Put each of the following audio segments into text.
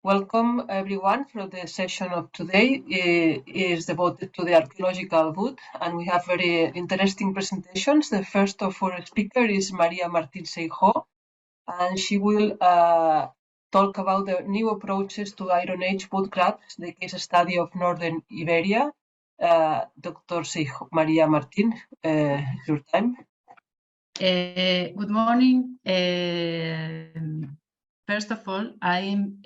Welcome everyone for the session of today. It is devoted to the archaeological wood, and we have very interesting presentations. The first of our speaker is María Martín Seijo, and she will talk about the new approaches to Iron Age woodcrafts, the case study of Northern Iberia. Dr. Seijo, María Martín, your time. Good morning. First of all, I am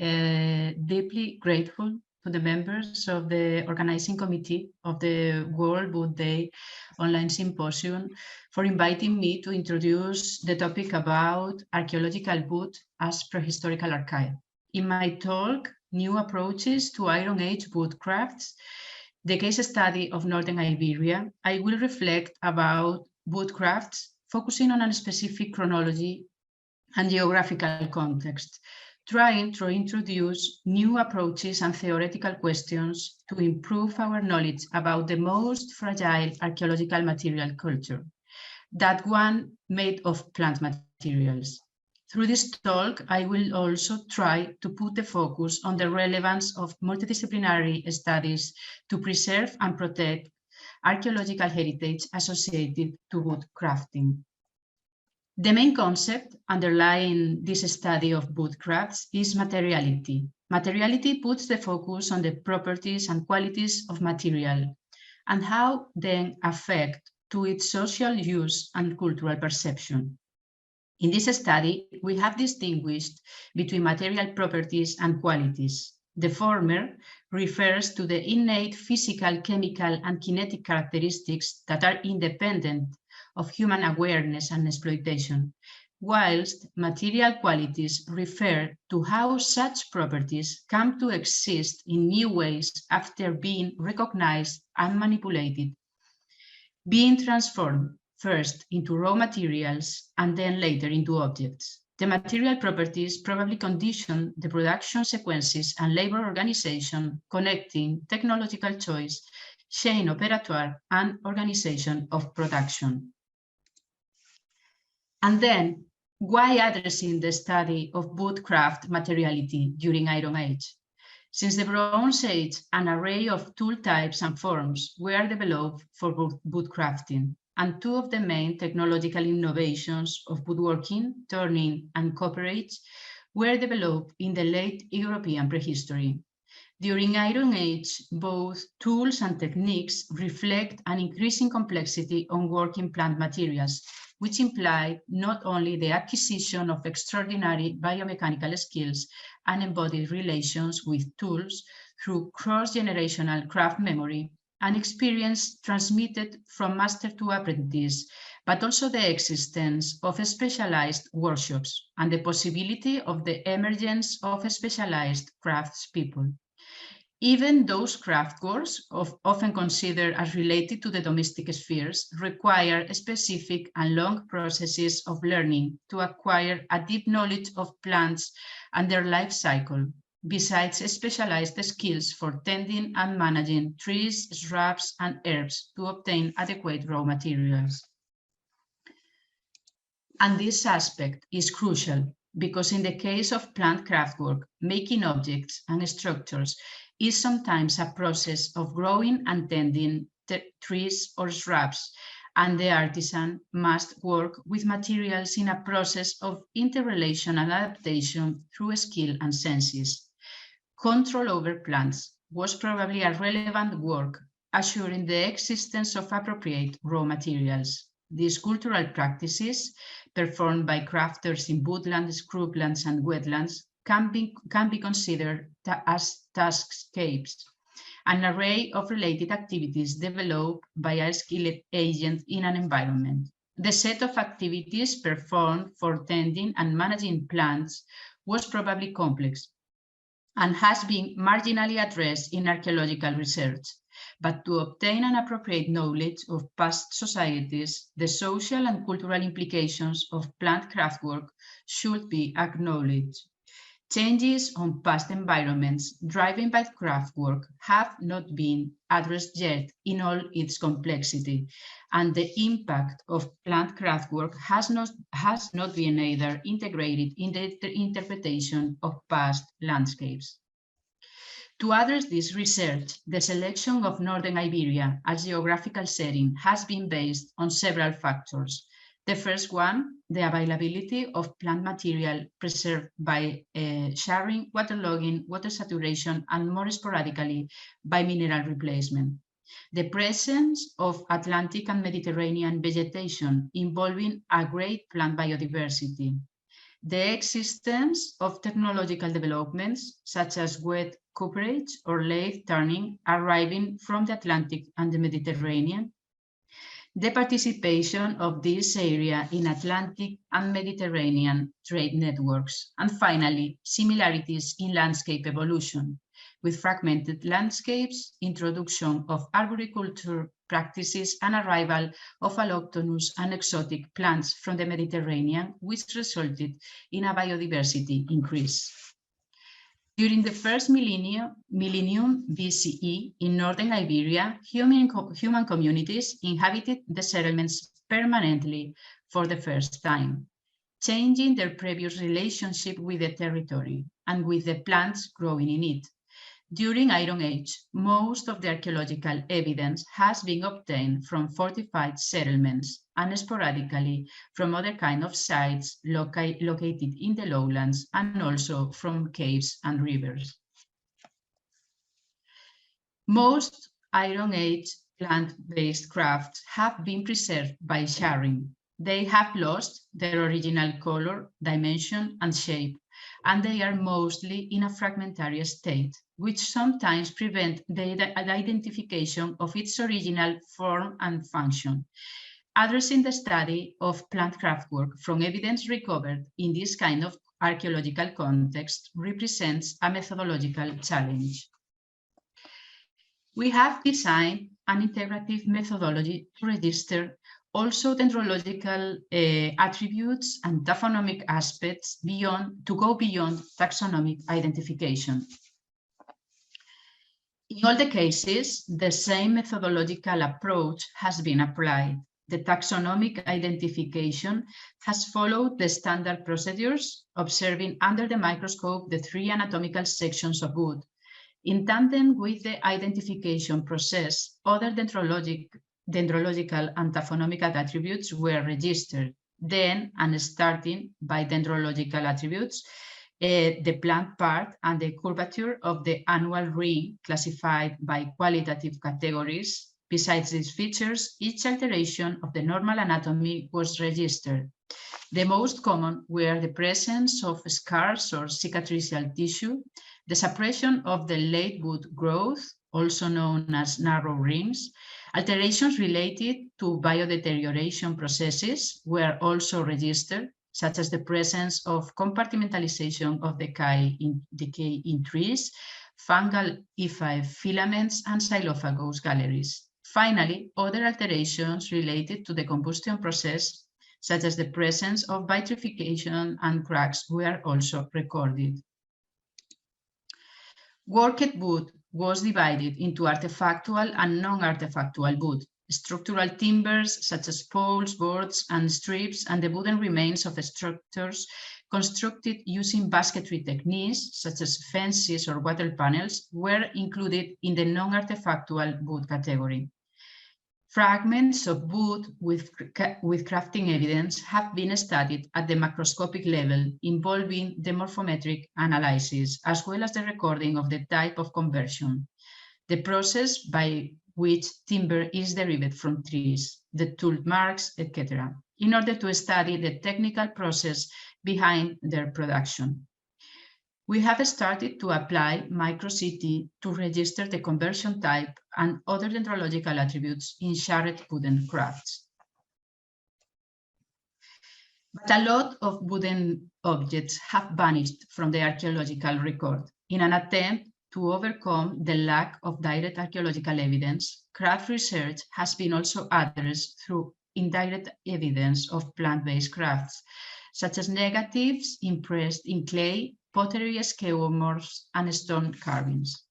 deeply grateful to the members of the organizing committee of the WWD online symposium for inviting me to introduce the topic about archaeological wood as prehistorical archive. In my talk, New Approaches to Iron Age Woodcrafts, the case study of Northern Iberia, I will reflect about woodcrafts focusing on a specific chronology and geographical context, trying to introduce new approaches and theoretical questions to improve our knowledge about the most fragile archaeological material culture, that one made of plant materials. Through this talk, I will also try to put the focus on the relevance of multidisciplinary studies to preserve and protect archaeological heritage associated to woodcrafting. The main concept underlying this study of woodcrafts is materiality. Materiality puts the focus on the properties and qualities of material and how they affect to its social use and cultural perception. In this study, we have distinguished between material properties and qualities. The former refers to the innate physical, chemical, and kinetic characteristics that are independent of human awareness and exploitation, whilst material qualities refer to how such properties come to exist in new ways after being recognized and manipulated, being transformed first into raw materials and then later into objects. The material properties probably condition the production sequences and labor organization connecting technological choice, chain operatoire, and organization of production. And then, why addressing the study of woodcraft materiality during Iron Age? Since the Bronze Age, an array of tool types and forms were developed for woodcrafting, and two of the main technological innovations of woodworking, turning and copperage, were developed in the late European prehistory. During Iron Age, both tools and techniques reflect an increasing complexity on working plant materials, which imply not only the acquisition of extraordinary biomechanical skills and embodied relations with tools through cross-generational craft memory and experience transmitted from master to apprentice, but also the existence of specialized workshops and the possibility of the emergence of specialized craftspeople. Even those craft works, often considered as related to the domestic spheres, require specific and long processes of learning to acquire a deep knowledge of plants and their life cycle, besides specialized skills for tending and managing trees, shrubs, and herbs to obtain adequate raw materials. And this aspect is crucial because in the case of plant craftwork, making objects and structures is sometimes a process of growing and tending trees or shrubs, and the artisan must work with materials in a process of interrelation and adaptation through skill and senses. Control over plants was probably a relevant work, assuring the existence of appropriate raw materials. These cultural practices, performed by crafters in woodlands, scrublands, and wetlands, can be considered as taskscapes, an array of related activities developed by a skilled agent in an environment. The set of activities performed for tending and managing plants was probably complex and has been marginally addressed in archaeological research. But to obtain an appropriate knowledge of past societies, the social and cultural implications of plant craftwork should be acknowledged. Changes on past environments driven by craftwork have not been addressed yet in all its complexity, and the impact of plant craftwork has not been either integrated in the interpretation of past landscapes. To address this research, the selection of Northern Iberia as geographical setting has been based on several factors. The first one, the availability of plant material preserved by sharing, waterlogging, water saturation, and more sporadically by mineral replacement. The presence of Atlantic and Mediterranean vegetation involving a great plant biodiversity. The existence of technological developments such as wet cooperage or lathe turning arriving from the Atlantic and the Mediterranean. The participation of this area in Atlantic and Mediterranean trade networks. And finally, similarities in landscape evolution, with fragmented landscapes, introduction of arboriculture practices, and arrival of allochthonous and exotic plants from the Mediterranean, which resulted in a biodiversity increase. During the first millennium BCE in northern Iberia, human communities inhabited the settlements permanently for the first time, changing their previous relationship with the territory and with the plants growing in it. During Iron Age, most of the archaeological evidence has been obtained from fortified settlements and sporadically from other kinds of sites located in the lowlands and also from caves and rivers. Most Iron Age plant-based crafts have been preserved by charring. They have lost their original color, dimension, and shape, and they are mostly in a fragmentary state, which sometimes prevent the identification of its original form and function. Addressing the study of plant craftwork from evidence recovered in this kind of archaeological context represents a methodological challenge. We have designed an integrative methodology to register also dendrological attributes and taphonomic aspects to go beyond taxonomic identification. In all the cases, the same methodological approach has been applied. The taxonomic identification has followed the standard procedures, observing under the microscope the three anatomical sections of wood. In tandem with the identification process, other dendrological and taphonomical attributes were registered. Then, and starting by dendrological attributes, the plant part and the curvature of the annual ring classified by qualitative categories. Besides these features, each alteration of the normal anatomy was registered. The most common were the presence of scars or cicatricial tissue, the suppression of the late wood growth, also known as narrow rings. Alterations related to biodeterioration processes were also registered, such as the presence of compartmentalization of decay in trees, fungal E5 filaments, and xylophagous galleries. Finally, other alterations related to the combustion process, such as the presence of vitrification and cracks, were also recorded. Worked wood was divided into artifactual and non-artifactual wood, structural timbers such as poles, boards, and strips, and the wooden remains of structures constructed using basketry techniques, such as fences or water panels, were included in the non-artifactual wood category. Fragments of wood with crafting evidence have been studied at the macroscopic level, involving the morphometric analysis, as well as the recording of the type of conversion, the process by which timber is derived from trees, the tool marks, etc., in order to study the technical process behind their production. We have started to apply micro-CT to register the conversion type and other dendrological attributes in charred wooden crafts. But a lot of wooden objects have vanished from the archaeological record. In an attempt to overcome the lack of direct archaeological evidence, craft research has been also addressed through indirect evidence of plant-based crafts, such as negatives impressed in clay, pottery skeuomorphs, and stone carvings.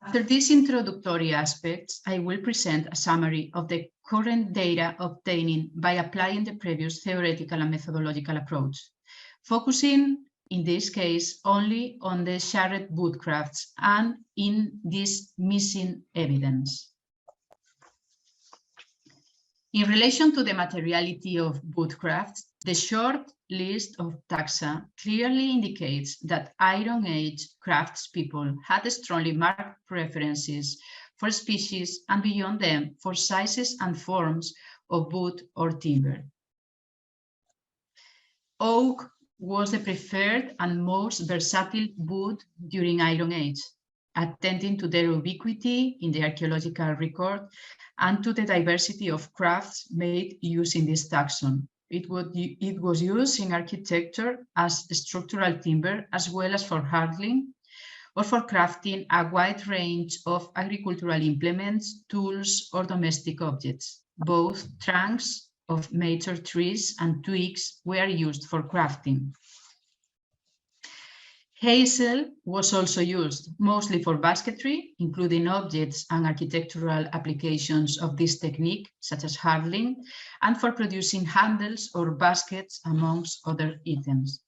After these introductory aspects, I will present a summary of the current data obtained by applying the previous theoretical and methodological approach, focusing in this case only on the shared woodcrafts and in this missing evidence. In relation to the materiality of woodcrafts, the short list of taxa clearly indicates that Iron Age craftspeople had strongly marked preferences for species and beyond them for sizes and forms of wood or timber. Oak was the preferred and most versatile wood during Iron Age, attending to their ubiquity in the archaeological record and to the diversity of crafts made using this taxon. It was used in architecture as structural timber, as well as for handling or for crafting a wide range of agricultural implements, tools, or domestic objects. Both trunks of major trees and twigs were used for crafting. Hazel was also used, mostly for basketry, including objects and architectural applications of this technique, such as handling, and for producing handles or baskets, amongst other items.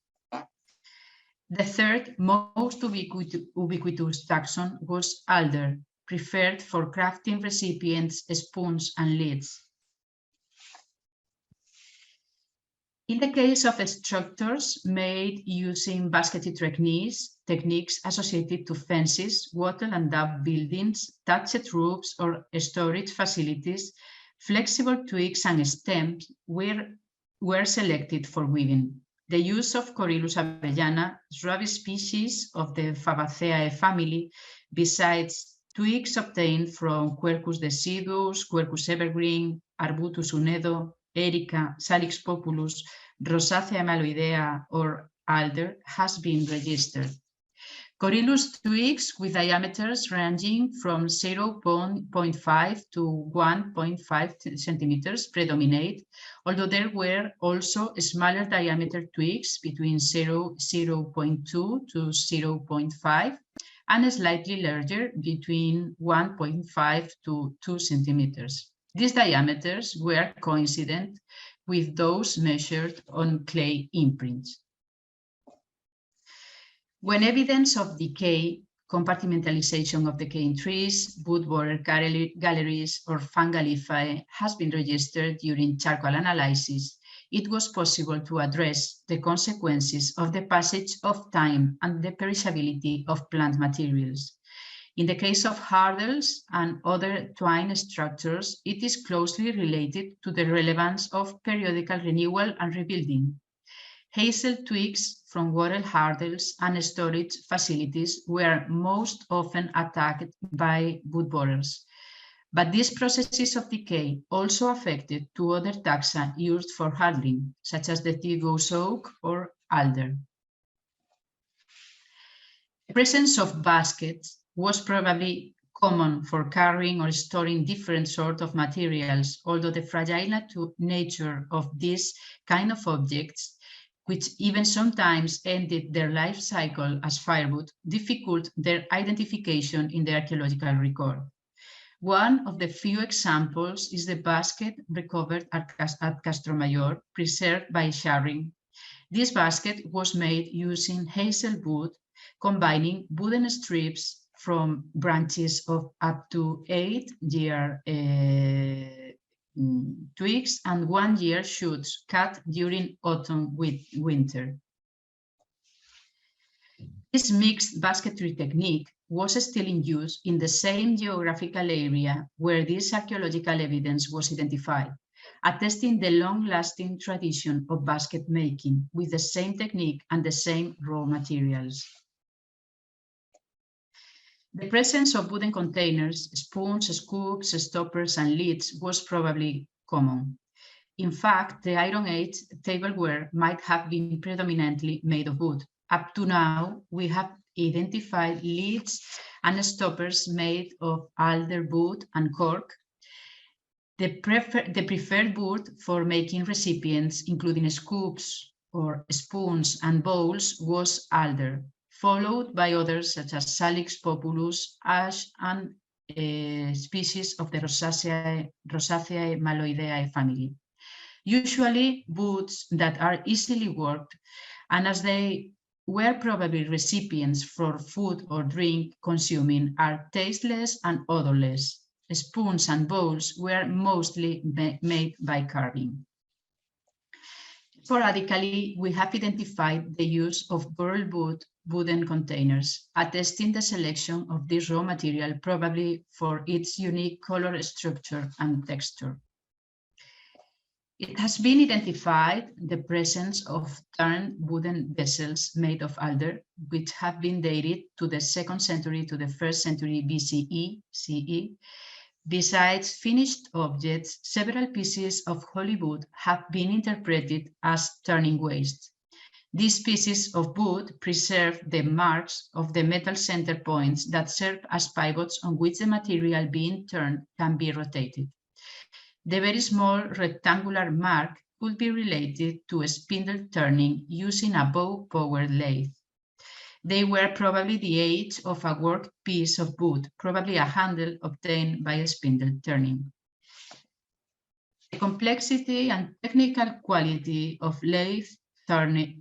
The third most ubiquitous taxon was alder, preferred for crafting recipients, spoons, and lids. In the case of structures made using basketry techniques associated to fences, wattle and dab buildings, thatched roofs, or storage facilities, flexible twigs and stems were selected for weaving. The use of Corylus avellana, shrub species of the Fabaceae family, besides twigs obtained from Quercus deciduus, Quercus evergreen, Arbutus unedo, Erica, Salix populus, Rosacea malloidea, or alder has been registered. Corylus twigs with diameters ranging from 0.5 to 1.5 centimeters predominate, although there were also smaller diameter twigs between 0.2 to 0.5 and slightly larger between 1.5 to 2 centimeters. These diameters were coincident with those measured on clay imprints. When evidence of decay, compartmentalization of decaying trees, wood border galleries, or fungalifae has been registered during charcoal analysis, it was possible to address the consequences of the passage of time and the perishability of plant materials. In the case of hurdles and other twine structures, it is closely related to the relevance of periodical renewal and rebuilding. Hazel twigs from wattle hurdles and storage facilities were most often attacked by wood borers, but these processes of decay also affected two other taxa used for handling, such as the deciduous oak or alder. The presence of baskets was probably common for carrying or storing different sorts of materials, although the fragile nature of these kind of objects, which even sometimes ended their life cycle as firewood, difficult their identification in the archaeological record. One of the few examples is the basket recovered at Castromayor, preserved by Sharing. This basket was made using hazel wood, combining wooden strips from branches of up to 8-year twigs and 1-year shoots cut during autumn with winter. This mixed basketry technique was still in use in the same geographical area where this archaeological evidence was identified, attesting the long-lasting tradition of basket making with the same technique and the same raw materials. The presence of wooden containers, spoons, scoops, stoppers, and lids was probably common. In fact, the Iron Age tableware might have been predominantly made of wood. Up to now, we have identified lids and stoppers made of alder wood and cork. The preferred wood for making recipients, including scoops or spoons and bowls, was alder, followed by others such as Salix populus, ash, and species of the Rosaceae malloideae family. Usually woods that are easily worked, and as they where probably recipients for food or drink consuming are tasteless and odorless. Spoons and bowls were mostly made by carving. Sporadically, we have identified the use of burled wood wooden containers, attesting the selection of this raw material probably for its unique color structure and texture. It has been identified the presence of turned wooden vessels made of alder, which have been dated to the 2nd century to the 1st century BCE, CE. Besides finished objects, several pieces of holy wood have been interpreted as turning waste. These pieces of wood preserve the marks of the metal center points that serve as pivots on which the material being turned can be rotated. The very small rectangular mark could be related to a spindle turning using a bow-powered lathe. They were probably the age of a work piece of wood, probably a handle obtained by a spindle turning. The complexity and technical quality of lathe turned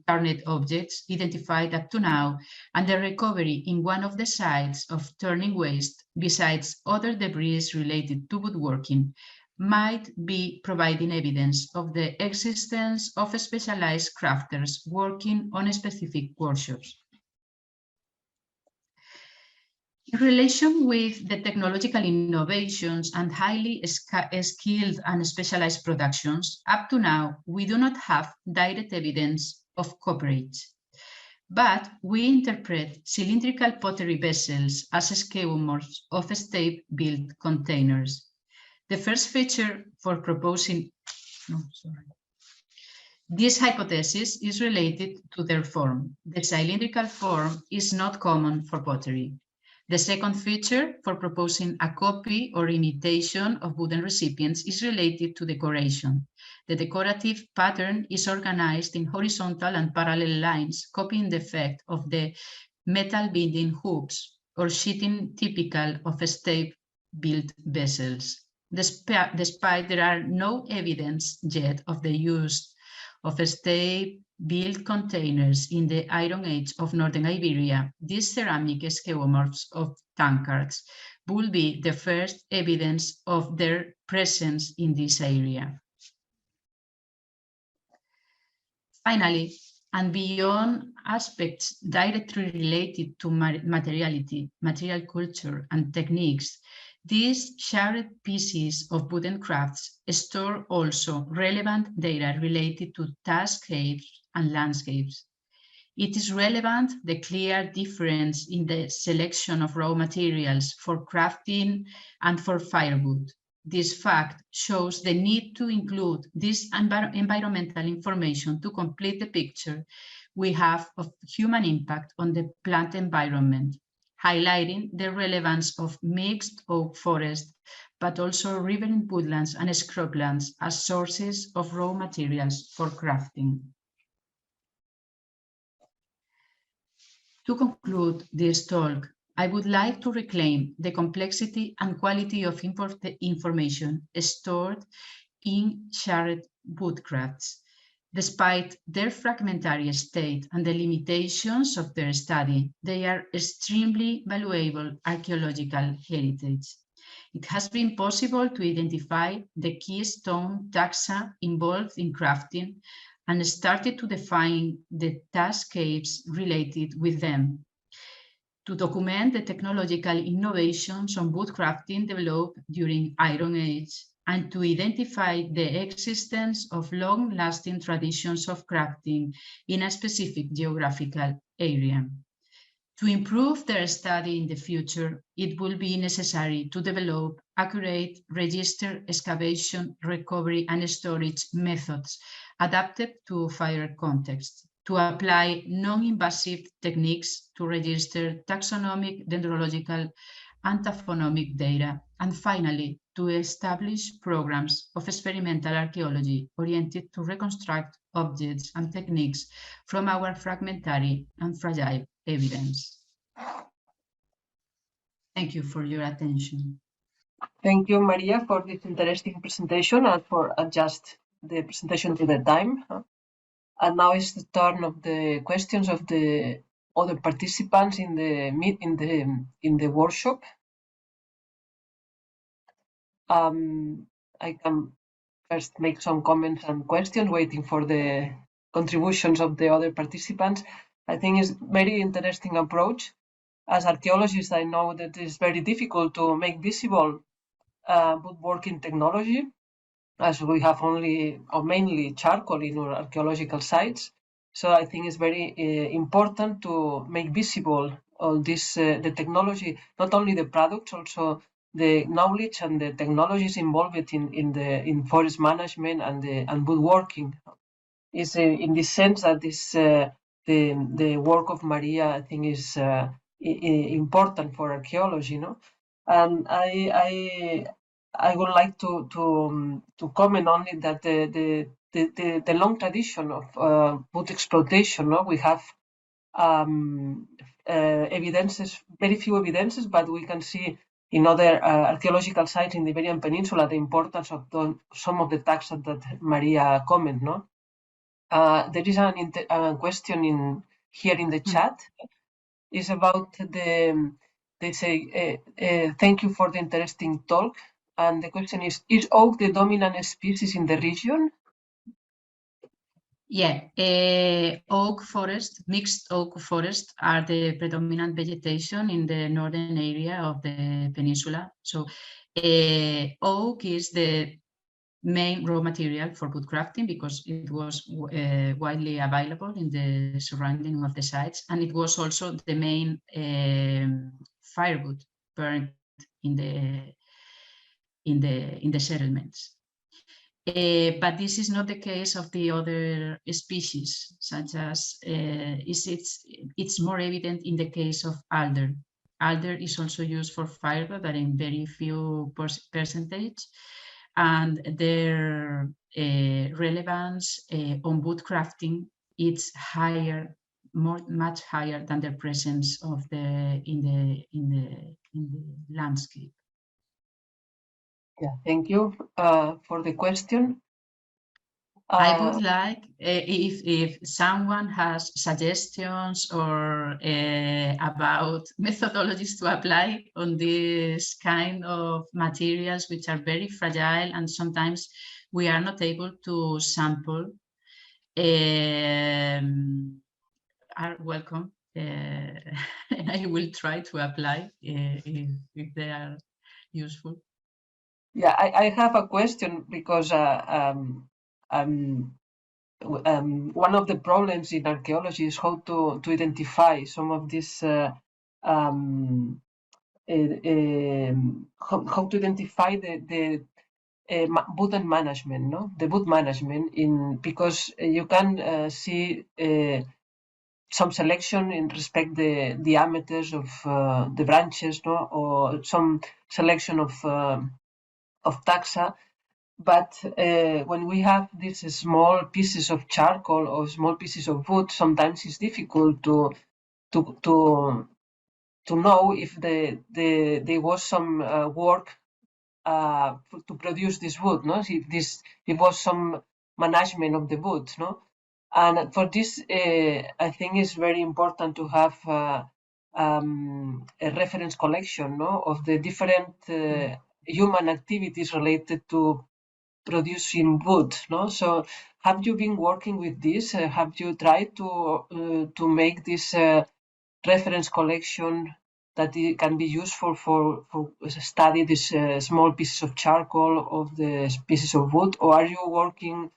objects identified up to now, and the recovery in one of the sites of turning waste, besides other debris related to woodworking, might be providing evidence of the existence of specialized crafters working on specific workshops. In relation with the technological innovations and highly skilled and specialized productions, up to now, we do not have direct evidence of cooperage. But we interpret cylindrical pottery vessels as skeuomorphs of stave-built containers. The first feature for proposing, this hypothesis is related to their form. The cylindrical form is not common for pottery. The second feature for proposing a copy or imitation of wooden recipients is related to decoration. The decorative pattern is organized in horizontal and parallel lines, copying the effect of the metal binding hoops or sheeting typical of stave-built vessels. Despite there are no evidence yet of the use of stave-built containers in the Iron Age of Northern Iberia, these ceramic skeuomorphs of tankards will be the first evidence of their presence in this area. Finally, and beyond aspects directly related to materiality, material culture, and techniques, these shared pieces of wooden crafts store also relevant data related to taskscapes and landscapes. It is relevant the clear difference in the selection of raw materials for crafting and for firewood. This fact shows the need to include this environmental information to complete the picture we have of human impact on the plant environment, highlighting the relevance of mixed oak forest, but also riverine woodlands and scrublands as sources of raw materials for crafting. To conclude this talk, I would like to reclaim the complexity and quality of information stored in shared woodcrafts. Despite their fragmentary state and the limitations of their study, they are extremely valuable archaeological heritage. It has been possible to identify the keystone taxa involved in crafting and started to define the taskscapes related with them. To document the technological innovations on woodcrafting developed during Iron Age, and to identify the existence of long-lasting traditions of crafting in a specific geographical area. To improve their study in the future, it will be necessary to develop accurate register, excavation, recovery, and storage methods adapted to fire contexts, to apply non-invasive techniques to register taxonomic, dendrological, and taphonomic data, and finally, to establish programs of experimental archaeology oriented to reconstruct objects and techniques from our fragmentary and fragile evidence. Thank you for your attention. Thank you, Maria, for this interesting presentation and for adjust the presentation to the time. And now is the turn of the questions of the other participants in the workshop. I can first make some comments and questions, waiting for the contributions of the other participants. I think it's very interesting approach. As archaeologists, I know that it's very difficult to make visible woodworking technology, as we have only or mainly charcoal in our archaeological sites. So I think it's very important to make visible all this, the technology, not only the products, also the knowledge and the technologies involved in forest management and woodworking. Is in this sense that this the work of María, I think, is important for archaeology, no? And I would like to comment only that the long tradition of wood exploitation, no? We have evidences, very few evidences, but we can see in other archaeological sites in the Iberian Peninsula the importance of some of the tasks that María comment, no? There is a question here in the chat. Is about they say thank you for the interesting talk, and the question is oak the dominant species in the region? Yeah, oak forest, mixed oak forest are the predominant vegetation in the northern area of the peninsula. So oak is the main raw material for woodcrafting because it was widely available in the surrounding of the sites, and it was also the main firewood burned in the settlements. But this is not the case of the other species, such as it's more evident in the case of alder. Alder is also used for firewood, but in very few percentage, and their relevance on woodcrafting is higher, much higher than the presence of in the landscape. Yeah, thank you for the question. I would like if someone has suggestions or about methodologies to apply on this kind of materials, which are very fragile and sometimes we are not able to sample, are welcome. And I will try to apply if they are useful. Yeah, I have a question because one of the problems in archaeology is how to identify some of these how to identify the wood and management, no? The wood management because you can see some selection in respect the diameters of the branches, no, or some selection of taxa. But when we have these small pieces of charcoal or small pieces of wood, sometimes it's difficult to know if there was some work to produce this wood, no? If it was some management of the wood, no? And for this, I think it's very important to have a reference collection, no, of the different human activities related to producing wood, no? So have you been working with this? Have you tried to make this reference collection that it can be useful for study these small pieces of charcoal of the pieces of wood, or are you working?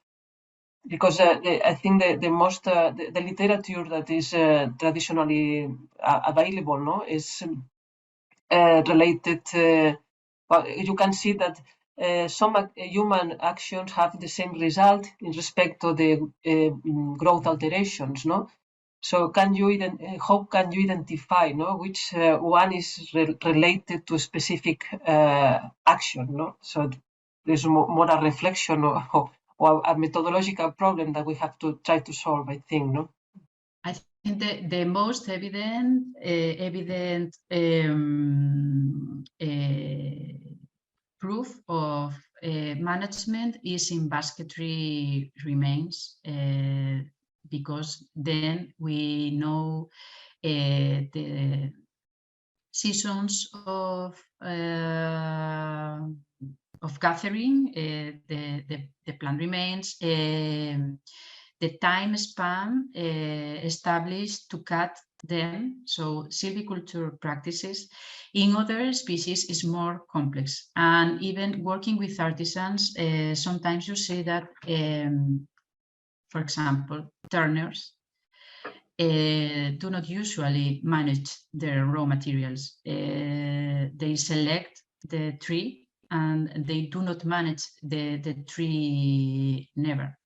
Because I think the most the literature that is traditionally available, no, is related. Well, you can see that some human actions have the same result in respect to the growth alterations, no? So can you how can you identify, no, which one is related to a specific action, no? So there's more a reflection or a methodological problem that we have to try to solve, I think, no? I think the most evident proof of management is in basketry remains. because then we know the seasons of gathering the plant remains, the time span established to cut them, so silviculture practices. In other species is more complex, and even working with artisans, sometimes you see that, for example, turners do not usually manage their raw materials. They select the tree and they do not manage the tree never.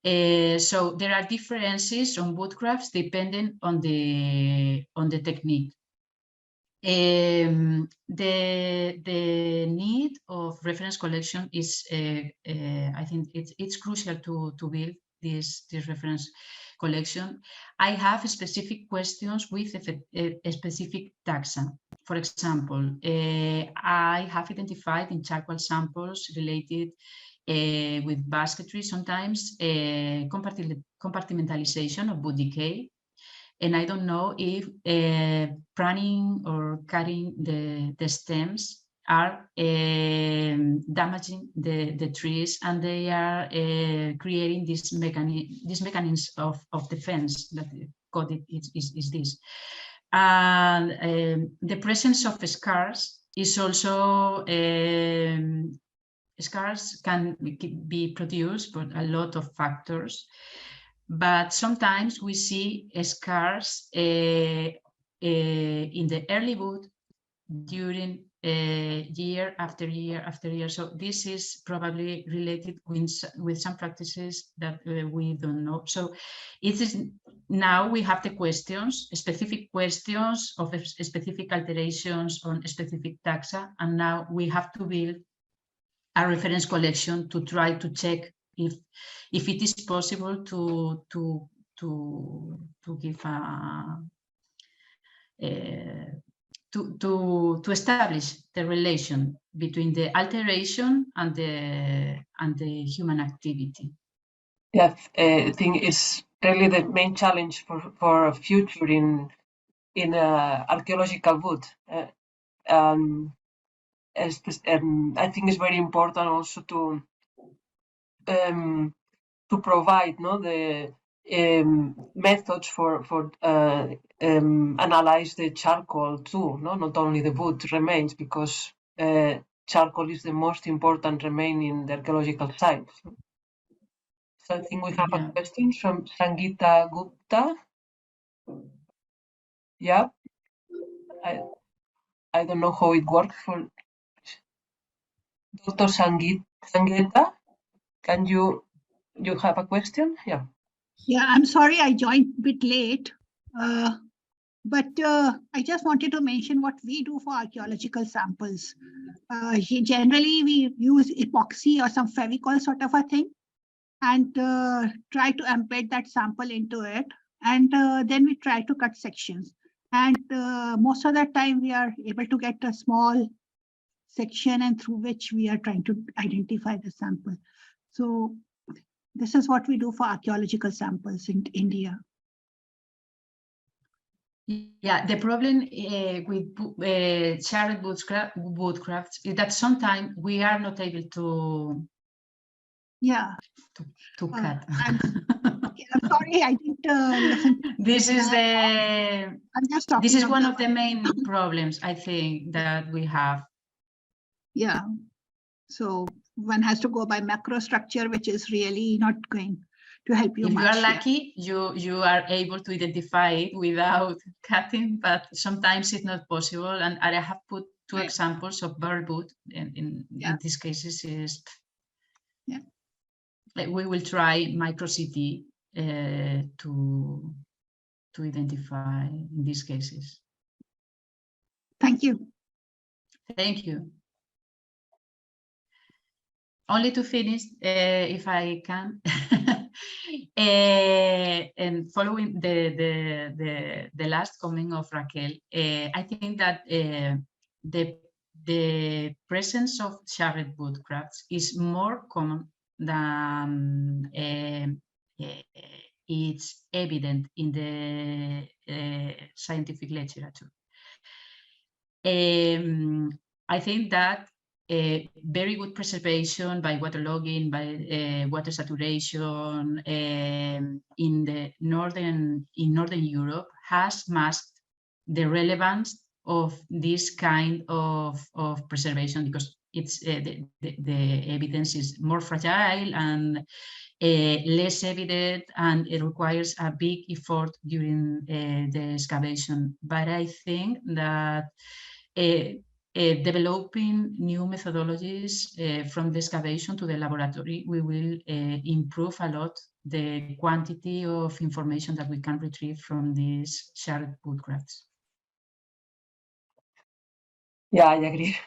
So there are differences on woodcrafts depending on the technique. The need of reference collection is, I think it's crucial to build this reference collection. I have specific questions with a specific taxa. For example, I have identified in charcoal samples related with basketry sometimes compartmentalization of wood decay. And I don't know if pruning or cutting the stems are damaging the trees, and they are creating this mechanism of defense that code is this. And the presence of scars is also, scars can be produced by a lot of factors. But sometimes we see scars in the early wood during year after year after year. So this is probably related with some practices that we don't know. So it is now we have the questions, specific questions of specific alterations on specific taxa, and now we have to build a reference collection to try to check if it is possible to give to establish the relation between the alteration and the human activity. Yeah, I think it's really the main challenge for a future in archaeological wood. I think it's very important also to provide the methods for analyze the charcoal too, not only the wood remains, because charcoal is the most important remain in the archaeological sites. So I think we have a question from Sangeeta Gupta. Yeah, I don't know how it works for Dr. Sangeeta. Can you have a question? Yeah. Yeah, I'm sorry I joined a bit late, but I just wanted to mention what we do for archaeological samples. Generally, we use epoxy or some Fevicol sort of a thing and try to embed that sample into it. And then we try to cut sections. And most of the time, we are able to get a small section and through which we are trying to identify the sample. So this is what we do for archaeological samples in India. Yeah, the problem with shared woodcrafts is that sometimes we are not able to. Yeah. To cut. I'm sorry, I didn't listen. This is this is one of the main problems I think that we have. Yeah. So one has to go by macro structure, which is really not going to help you much. If you are lucky, yeah. you are able to identify it without cutting, but sometimes it's not possible. And I have put two examples of bird wood, and in these cases is. Yeah. We will try micro CT to identify in these cases. Thank you. Thank you. Only to finish, if I can, and following the last comment of Raquel, I think that the presence of shared woodcrafts is more common than in it's evident in the scientific literature. I think that very good preservation by waterlogging, by water saturation in northern Europe has masked the relevance of this kind of preservation, because it's the evidence is more fragile and less evident, and it requires a big effort during the excavation. But I think that developing new methodologies from the excavation to the laboratory, we will improve a lot the quantity of information that we can retrieve from these shared woodcrafts. Yeah, I agree.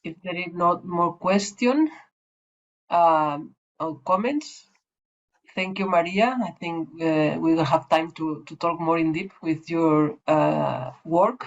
If there is not more question or comments, thank you, Maria. I think we will have time to talk more in depth with your work